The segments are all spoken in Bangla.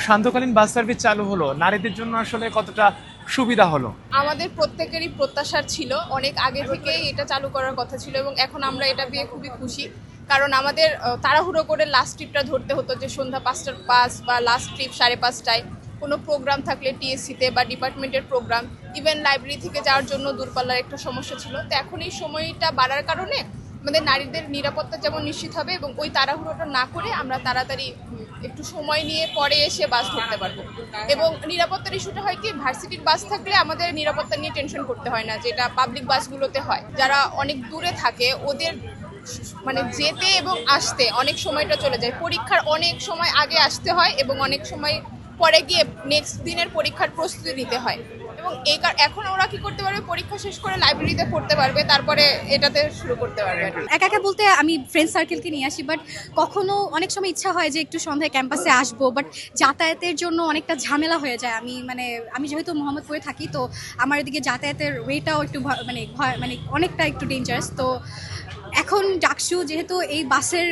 সান্ধ্যকালীন বাস সার্ভিস চালু হলো, নারীদের জন্য আসলে কতটা সুবিধা হলো? আমাদের প্রত্যেকেরই প্রত্যাশার ছিল, অনেক আগে থেকেই এটা চালু করার কথা ছিল এবং এখন আমরা এটা পেয়ে খুবই খুশি। কারণ আমাদের তাড়াহুড়ো করে লাস্ট ট্রিপটা ধরতে হতো, যে সন্ধ্যা 5টার বাস বা লাস্ট ট্রিপ 5:30টায়। কোনো প্রোগ্রাম থাকলে টিএসসিতে বা ডিপার্টমেন্টের প্রোগ্রাম, ইভেন লাইব্রেরি থেকে যাওয়ার জন্য দূরপাল্লার একটা সমস্যা ছিল। তো এখন এই সময়টা বাড়ার কারণে আমাদের নারীদের নিরাপত্তা যেমন নিশ্চিত হবে এবং ওই তাড়াহুড়োটা না করে আমরা তাড়াতাড়ি একটু সময় নিয়ে পরে এসে বাস ধরতে পারবো। এবং নিরাপত্তার ইস্যুটা হয় কি, ভার্সিটির বাস থাকলে আমাদের নিরাপত্তা নিয়ে টেনশন করতে হয় না, যেটা পাবলিক বাসগুলোতে হয়। যারা অনেক দূরে থাকে ওদের মানে যেতে এবং আসতে অনেক সময়টা চলে যায়, পরীক্ষার অনেক সময় আগে আসতে হয় এবং অনেক সময় পরে গিয়ে নেক্সট দিনের পরীক্ষার প্রস্তুতি নিতে হয়। এবং এখন ওরা কি করতে পারবে, পরীক্ষা শেষ করে লাইব্রেরিতে পড়তে পারবে, তারপরে এটাতে শুরু করতে পারবে। একা একা বলতে আমি ফ্রেন্ড সার্কেলকে নিয়ে আসি, বাট কখনো অনেক সময় ইচ্ছা হয় যে একটু সন্ধ্যায় ক্যাম্পাসে আসবো, বাট যাতায়াতের জন্য অনেকটা ঝামেলা হয়ে যায়। আমি যেহেতু মোহাম্মদপুরে থাকি, তো আমার এদিকে যাতায়াতের ওয়েটাও একটু মানে অনেকটা একটু ডেঞ্জারাস। তো এখন ডাকসু যেহেতু এই বাসের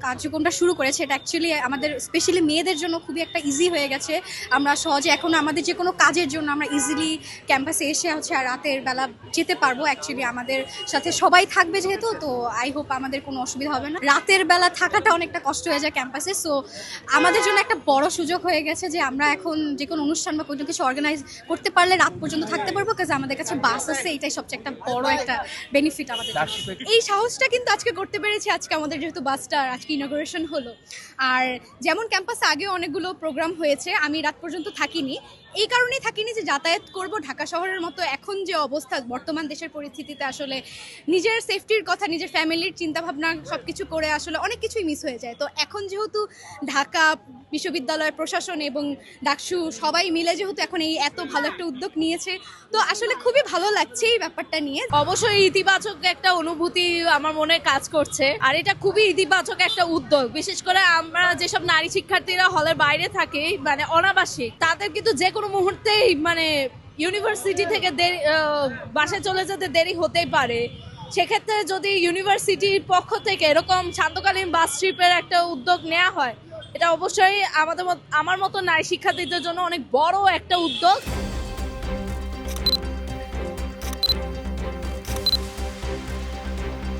কার্যক্রমটা শুরু করেছে, এটা অ্যাকচুয়ালি আমাদের স্পেশালি মেয়েদের জন্য খুবই একটা ইজি হয়ে গেছে। আমরা সহজে এখন আমাদের যে কোনো কাজের জন্য আমরা ইজিলি ক্যাম্পাসে এসে আর রাতের বেলা যেতে পারবো। অ্যাকচুয়ালি আমাদের সাথে সবাই থাকবে যেহেতু, তো আই হোপ আমাদের কোনো অসুবিধা হবে না। রাতের বেলা থাকাটা অনেকটা কষ্ট হয়ে যায় ক্যাম্পাসে, সো আমাদের জন্য একটা বড় সুযোগ হয়ে গেছে যে আমরা এখন যে কোনো অনুষ্ঠান বা কোনো কিছু অর্গানাইজ করতে পারলে রাত পর্যন্ত থাকতে পারবো, কাজ আমাদের কাছে বাস আছে। এটাই সবচেয়ে একটা বড় একটা বেনিফিট আমাদের। এই সাহসটা কিন্তু আজকে করতে পেরেছি, আজকে আমাদের যেহেতু বাসটা আজকে ইনঅগ্রেশন হলো। আর যেমন ক্যাম্পাসে আগেও অনেকগুলো প্রোগ্রাম হয়েছে, আমি রাত পর্যন্ত থাকিনি। এই কারণেই থাকিনি যে যাতায়াত করব ঢাকা শহরের মতো এখন যে অবস্থা বর্তমান দেশের পরিস্থিতিতে, আসলে নিজের সেফটির কথা, নিজের ফ্যামিলির চিন্তাভাবনা সব কিছু করে আসলে অনেক কিছুই মিস হয়ে যায়। তো এখন যেহেতু ঢাকা বিশ্ববিদ্যালয় প্রশাসন এবং ডাকসু সবাই মিলে যেহেতু এখন এই এত ভালো একটা উদ্যোগ নিয়েছে, তো আসলে খুবই ভালো লাগছে এই ব্যাপারটা নিয়ে। অবশ্যই ইতিবাচক একটা অনুভূতি আমার মনে কাজ করছে, আর এটা খুবই ইতিবাচক একটা উদ্যোগ। বিশেষ করে আমরা যেসব নারী শিক্ষার্থীরা হলের বাইরে থাকে, মানে অনাবাসিক, তাদের কিন্তু যে কোনো মুহূর্তেই মানে ইউনিভার্সিটি থেকে বাসায় চলে যেতে দেরি হতেই পারে। সেক্ষেত্রে যদি ইউনিভার্সিটির পক্ষ থেকে এরকম সান্ধ্যকালীন বাস ট্রিপের একটা উদ্যোগ নেওয়া হয়, এটা অবশ্যই আমার মতো নারী শিক্ষার্থীদের জন্য অনেক বড় একটা উদ্যোগ।